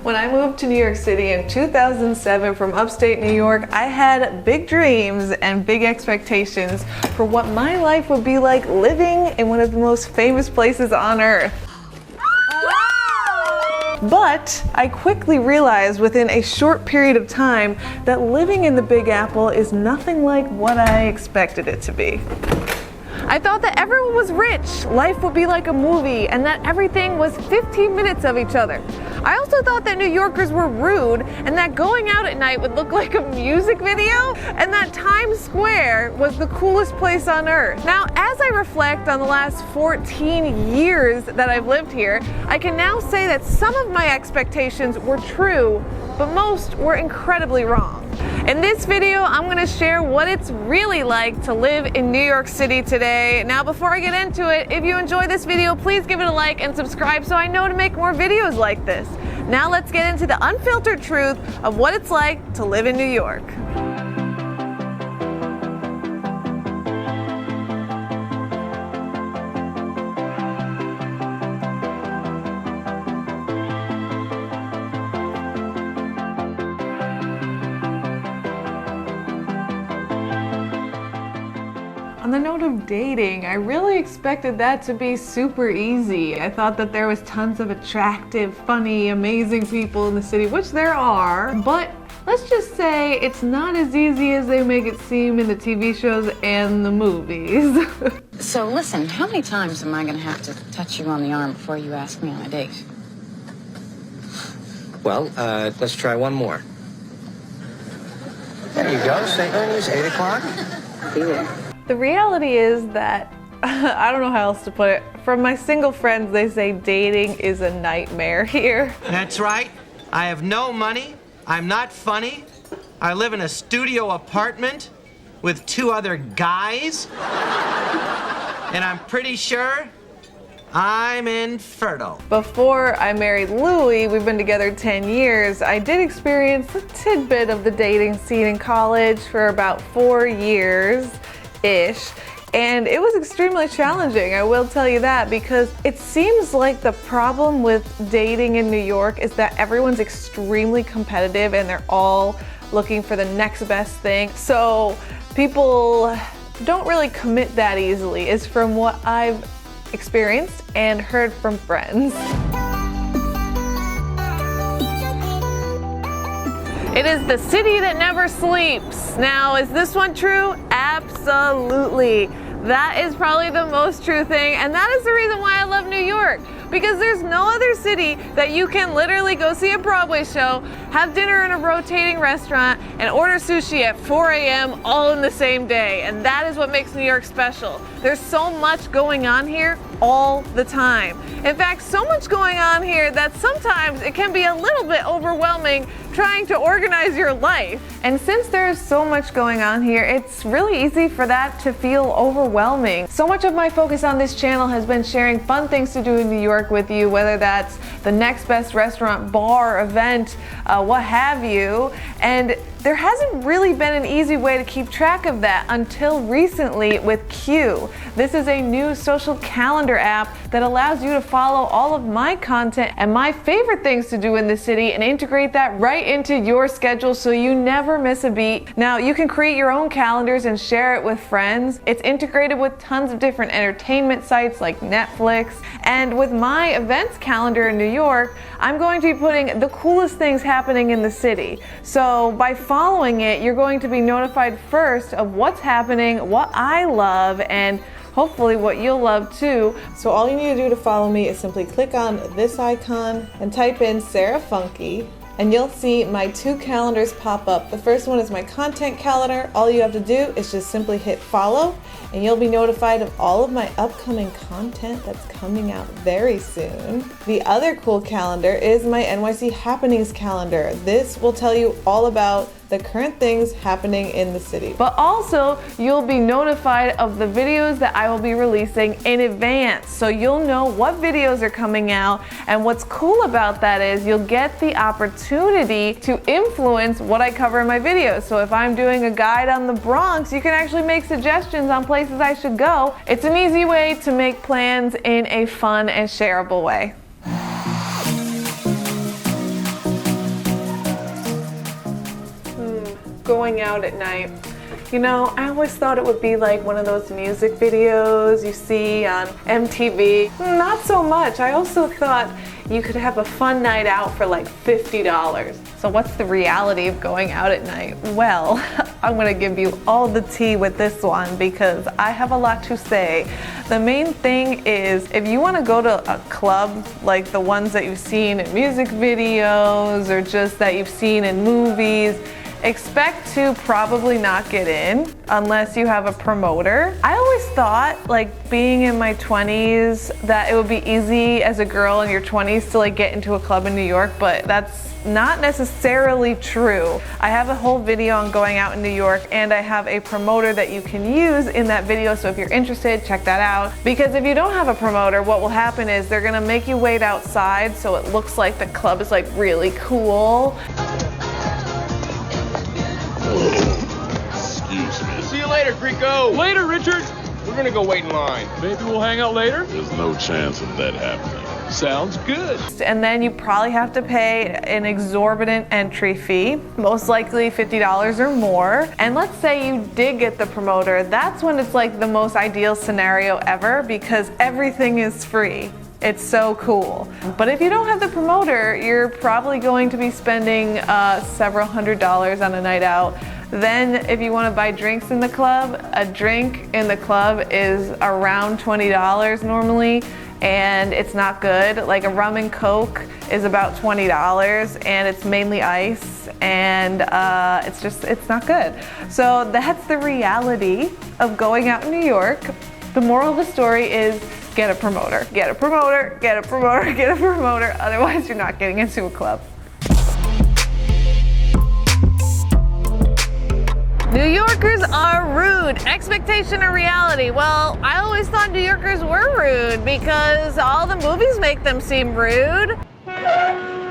When I moved to New York City in 2007 from upstate New York, I had big dreams and big expectations for what my life would be like living in one of the most famous places on earth. But I quickly realized within a short period of time that living in the Big Apple is nothing like what I expected it to be. I thought that everyone was rich, life would be like a movie, and that everything was 15 minutes of each other. I also thought that New Yorkers were rude, and that going out at night would look like a music video, and that Times Square was the coolest place on earth. Now, as I reflect on the last 14 years that I've lived here, I can now say that some of my expectations were true, but most were incredibly wrong. In this video, I'm going to share what it's really like to live in New York City today. Now, before I get into it, if you enjoy this video, please give it a like and subscribe so I know to make more videos like this. Now let's get into the unfiltered truth of what it's like to live in New York. On the note of dating, I really expected that to be super easy. I thought that there was tons of attractive, funny, amazing people in the city, which there are, but let's just say it's not as easy as they make it seem in the TV shows and the movies. So listen, how many times am I gonna have to touch you on the arm before you ask me on a date? Well, let's try one more. There you go, St. Ernie's, 8 o'clock. Be there. The reality is that, I don't know how else to put it, from my single friends, they say dating is a nightmare here. That's right. I have no money. I'm not funny. I live in a studio apartment with 2 other guys. And I'm pretty sure I'm infertile. Before I married Louie, we've been together 10 years, I did experience a tidbit of the dating scene in college for about 4 years-ish. And it was extremely challenging, I will tell you that, because it seems like the problem with dating in New York is that everyone's extremely competitive and they're all looking for the next best thing. So people don't really commit that easily, is from what I've experienced and heard from friends. It is the city that never sleeps. Now, is this one true? Absolutely. That is probably the most true thing, and that is the reason why I love New York. Because there's no other city that you can literally go see a Broadway show, have dinner in a rotating restaurant, and order sushi at 4 a.m. all in the same day. And that is what makes New York special. There's so much going on here all the time. In fact, so much going on here that sometimes it can be a little bit overwhelming trying to organize your life. And since there's so much going on here, it's really easy for that to feel overwhelming. So much of my focus on this channel has been sharing fun things to do in New York with you, whether that's the next best restaurant, bar, event, what have you. And there hasn't really been an easy way to keep track of that until recently with Q. This is a new social calendar app that allows you to follow all of my content and my favorite things to do in the city and integrate that right into your schedule so you never miss a beat. Now, you can create your own calendars and share it with friends. It's integrated with tons of different entertainment sites like Netflix. And with my events calendar in New York, I'm going to be putting the coolest things happening in the city. So by following it, you're going to be notified first of what's happening, what I love, and hopefully what you'll love too. So all you need to do to follow me is simply click on this icon and type in Sarah Funky, and you'll see my 2 calendars pop up. The first one is my content calendar. All you have to do is just simply hit follow, and you'll be notified of all of my upcoming content that's coming out very soon. The other cool calendar is my NYC happenings calendar. This will tell you all about the current things happening in the city. But also, you'll be notified of the videos that I will be releasing in advance. So you'll know what videos are coming out, and what's cool about that is you'll get the opportunity to influence what I cover in my videos. So if I'm doing a guide on the Bronx, you can actually make suggestions on places I should go. It's an easy way to make plans in a fun and shareable way. going out at night. You know, I always thought it would be like one of those music videos you see on MTV. Not so much. I also thought you could have a fun night out for like $50. So what's the reality of going out at night? Well, I'm gonna give you all the tea with this one because I have a lot to say. The main thing is if you wanna go to a club like the ones that you've seen in music videos or just that you've seen in movies, expect to probably not get in unless you have a promoter. I always thought, like being in my 20s, that it would be easy as a girl in your 20s to like get into a club in New York, but that's not necessarily true. I have a whole video on going out in New York and I have a promoter that you can use in that video, so if you're interested, check that out. Because if you don't have a promoter, what will happen is they're gonna make you wait outside so it looks like the club is like really cool. Excuse me. See you later, Greco. Later, Richard. We're gonna go wait in line. Maybe we'll hang out later. There's no chance of that happening. Sounds good. And then you probably have to pay an exorbitant entry fee, most likely $50 or more. And let's say you did get the promoter, that's when it's like the most ideal scenario ever because everything is free. It's so cool. But if you don't have the promoter, you're probably going to be spending several $100s on a night out. Then if you want to buy drinks in the club, a drink in the club is around $20 normally, and it's not good. Like a rum and coke is about $20 and it's mainly ice, and it's not good. So that's the reality of going out in New York. The moral of the story is get a promoter, get a promoter, get a promoter, get a promoter, otherwise you're not getting into a club. New Yorkers are rude. Expectation or reality? Well, I always thought New Yorkers were rude because all the movies make them seem rude. I'm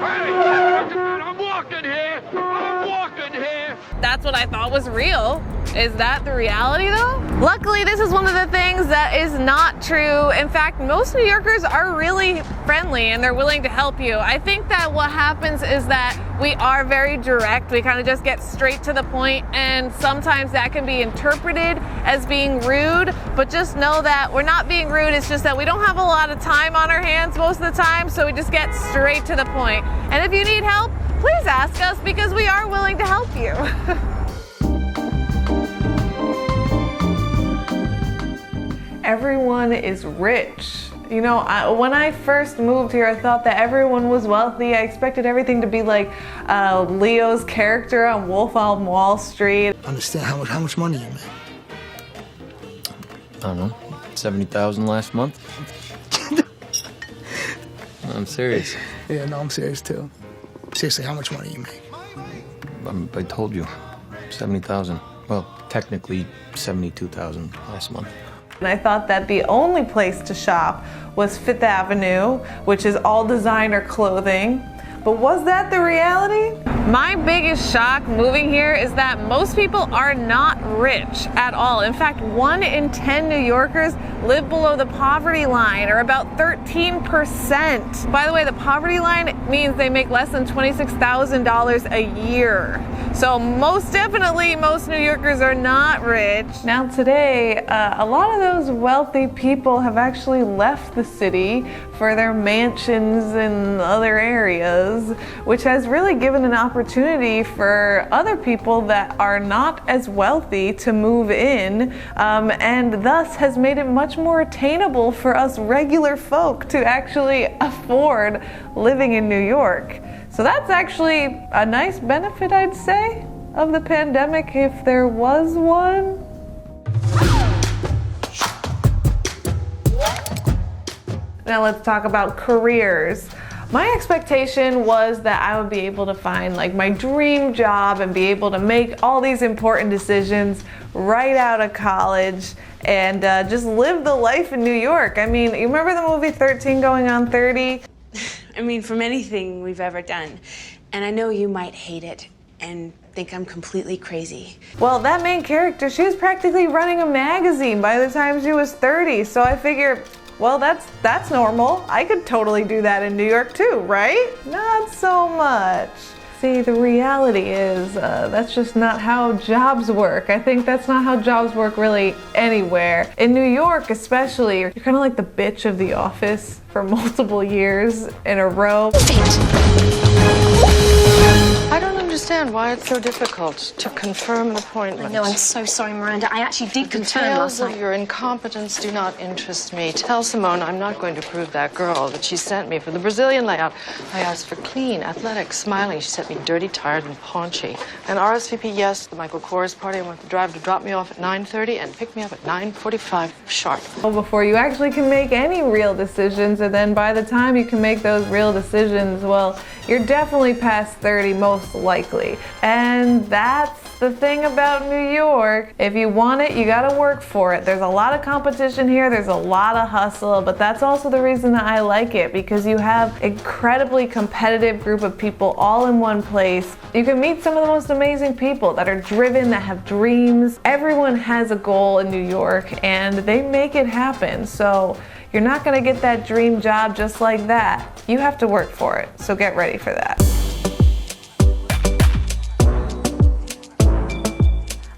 walking here. I'm walking here. That's what I thought was real. Is that the reality though? Luckily, this is one of the things that is not true. In fact, most New Yorkers are really friendly and they're willing to help you. I think that what happens is that we are very direct. We kind of just get straight to the point, and sometimes that can be interpreted as being rude, but just know that we're not being rude. It's just that we don't have a lot of time on our hands most of the time, so we just get straight to the point. And if you need help, please ask us because we are willing to help you. Everyone is rich. You know, when I first moved here, I thought that everyone was wealthy. I expected everything to be like Leo's character on Wolf on Wall Street. Understand how much money you make? I don't know, 70,000 last month. I'm serious. Yeah, no, I'm serious too. Seriously, how much money you make? I told you, 70,000. Well, technically 72,000 last month. And I thought that the only place to shop was Fifth Avenue, which is all designer clothing. But was that the reality? My biggest shock moving here is that most people are not rich at all. In fact, 1 in 10 New Yorkers live below the poverty line, or about 13%. By the way, the poverty line means they make less than $26,000 a year. So most definitely, most New Yorkers are not rich. Now today, a lot of those wealthy people have actually left the city for their mansions in other areas, which has really given an opportunity for other people that are not as wealthy to move in, and thus has made it much more attainable for us regular folk to actually afford living in New York. So that's actually a nice benefit, I'd say, of the pandemic, if there was one. Now let's talk about careers. My expectation was that I would be able to find like my dream job and be able to make all these important decisions right out of college and just live the life in New York. I mean, you remember the movie 13 Going on 30? I mean, from anything we've ever done. And I know you might hate it and think I'm completely crazy. Well, that main character, she was practically running a magazine by the time she was 30. So I figure, well, that's normal. I could totally do that in New York too, right? Not so much. See, the reality is that's just not how jobs work. I think that's not how jobs work really anywhere. In New York especially, you're kind of like the bitch of the office for multiple years in a row. I don't understand why it's so difficult to confirm an appointment. No, I'm so sorry, Miranda. I actually did confirm last Details night. of your incompetence do not interest me. Tell Simone I'm not going to prove that girl that she sent me for the Brazilian layout. I asked for clean, athletic, smiling. She sent me dirty, tired, and paunchy. And RSVP, yes, the Michael Kors party. I want the driver to drop me off at 9:30 and pick me up at 9:45 sharp. Before you actually can make any real decisions, and then by the time you can make those real decisions, well, you're definitely past 30 most likely. And that's the thing about New York. If you want it, you gotta work for it. There's a lot of competition here, there's a lot of hustle, but that's also the reason that I like it, because you have an incredibly competitive group of people all in one place. You can meet some of the most amazing people that are driven, that have dreams. Everyone has a goal in New York and they make it happen. So you're not gonna get that dream job just like that. You have to work for it, so get ready for that.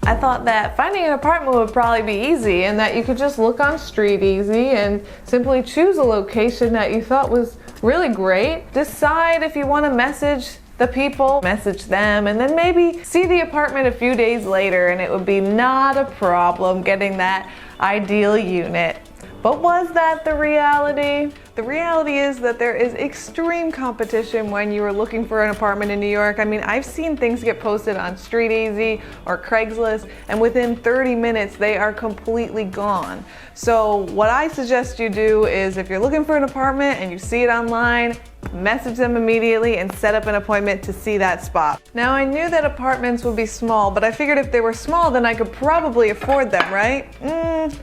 I thought that finding an apartment would probably be easy and that you could just look on Street Easy and simply choose a location that you thought was really great. Decide if you want to message the people, message them, and then maybe see the apartment a few days later and it would be not a problem getting that ideal unit. But was that the reality? The reality is that there is extreme competition when you are looking for an apartment in New York. I mean, I've seen things get posted on Street Easy or Craigslist, and within 30 minutes, they are completely gone. So what I suggest you do is if you're looking for an apartment and you see it online, message them immediately and set up an appointment to see that spot. Now, I knew that apartments would be small, but I figured if they were small, then I could probably afford them, right?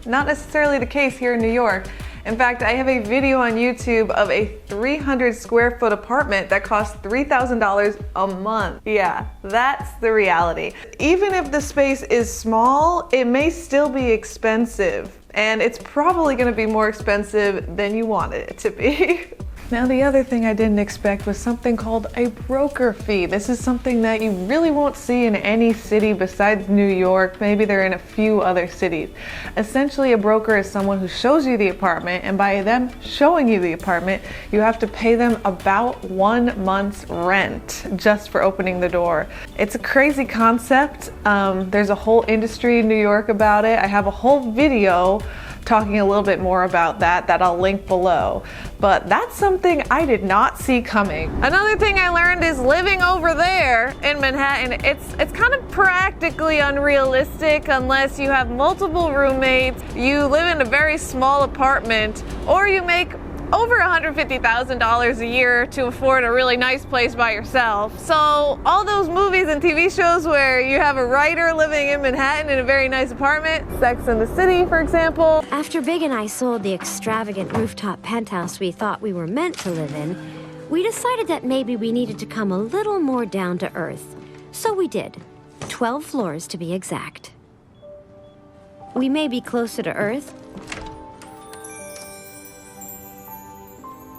Not necessarily the case here in New York. In fact, I have a video on YouTube of a 300 square foot apartment that costs $3,000 a month. Yeah, that's the reality. Even if the space is small, it may still be expensive, and it's probably gonna be more expensive than you wanted it to be. Now, the other thing I didn't expect was something called a broker fee. This is something that you really won't see in any city besides New York. Maybe they're in a few other cities. Essentially, a broker is someone who shows you the apartment, and by them showing you the apartment, you have to pay them about 1 month's rent just for opening the door. It's a crazy concept. There's a whole industry in New York about it. I have a whole video talking a little bit more about that I'll link below. But that's something I did not see coming. Another thing I learned is living over there in Manhattan, it's kind of practically unrealistic unless you have multiple roommates, you live in a very small apartment, or you make over $150,000 a year to afford a really nice place by yourself. So all those movies and TV shows where you have a writer living in Manhattan in a very nice apartment, Sex and the City, for example. After Big and I sold the extravagant rooftop penthouse we thought we were meant to live in, we decided that maybe we needed to come a little more down to earth. So we did. 12 floors to be exact. We may be closer to earth,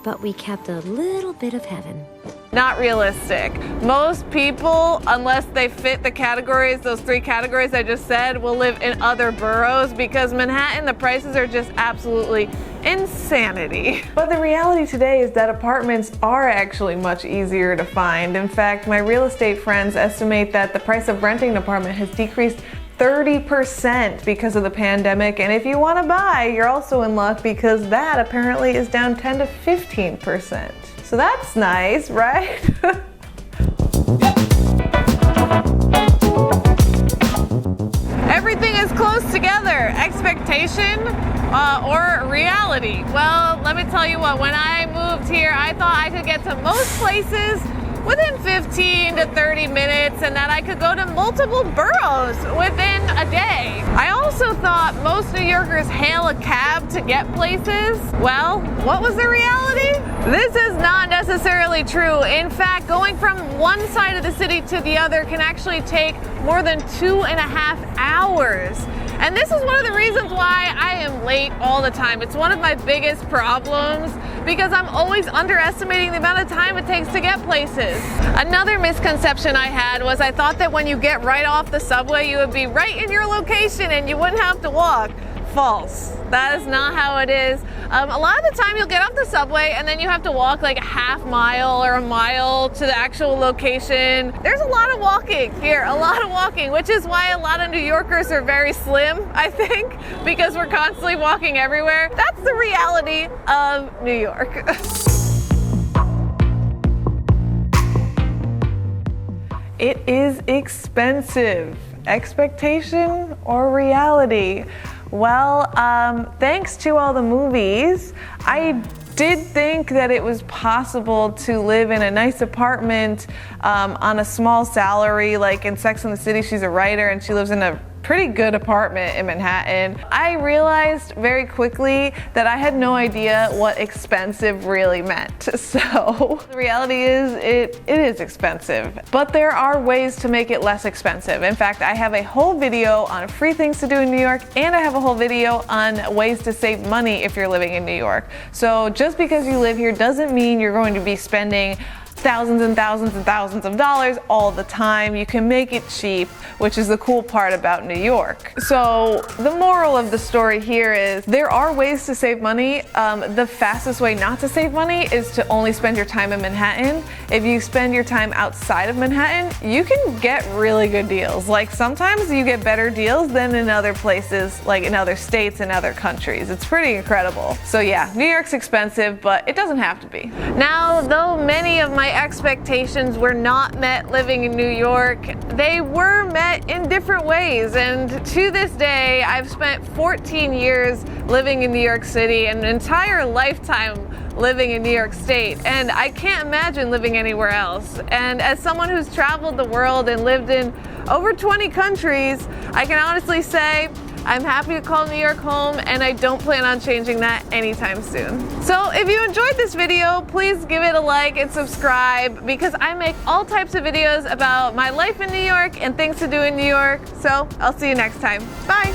but we kept a little bit of heaven. Not realistic. Most people, unless they fit the categories, those 3 categories I just said, will live in other boroughs because Manhattan, the prices are just absolutely insanity. But the reality today is that apartments are actually much easier to find. In fact, my real estate friends estimate that the price of renting an apartment has decreased 30% because of the pandemic, and if you want to buy, you're also in luck because that apparently is down 10 to 15%. So that's nice, right? Everything is close together. Expectation or reality. Well, let me tell you what, when I moved here, I thought I could get to most places within 15 to 30 minutes and that I could go to multiple boroughs within a day. I also thought most New Yorkers hail a cab to get places. Well, what was the reality? This is not necessarily true. In fact, going from one side of the city to the other can actually take more than 2.5 hours. And this is one of the reasons why I am late all the time. It's one of my biggest problems because I'm always underestimating the amount of time it takes to get places. Another misconception I had was I thought that when you get right off the subway, you would be right in your location and you wouldn't have to walk. False. That is not how it is. A lot of the time you'll get off the subway and then you have to walk like a half mile or a mile to the actual location. There's a lot of walking here, a lot of walking, which is why a lot of New Yorkers are very slim, I think, because we're constantly walking everywhere. That's the reality of New York. It is expensive. Expectation or reality? Well, thanks to all the movies, I did think that it was possible to live in a nice apartment on a small salary. Like in Sex and the City, she's a writer and she lives in a pretty good apartment in Manhattan. I realized very quickly that I had no idea what expensive really meant. So the reality is it is expensive, but there are ways to make it less expensive. In fact, I have a whole video on free things to do in New York, and I have a whole video on ways to save money if you're living in New York. So just because you live here doesn't mean you're going to be spending thousands and thousands and thousands of dollars all the time. You can make it cheap, which is the cool part about New York. So the moral of the story here is there are ways to save money. The fastest way not to save money is to only spend your time in Manhattan. If you spend your time outside of Manhattan, you can get really good deals. Like sometimes you get better deals than in other places, like in other states and other countries. It's pretty incredible. So yeah, New York's expensive, but it doesn't have to be. Now, though many of my expectations were not met living in New York, they were met in different ways, and to this day I've spent 14 years living in New York City, an entire lifetime living in New York State, and I can't imagine living anywhere else. And as someone who's traveled the world and lived in over 20 countries, I can honestly say I'm happy to call New York home, and I don't plan on changing that anytime soon. So if you enjoyed this video, please give it a like and subscribe, because I make all types of videos about my life in New York and things to do in New York. So I'll see you next time. Bye.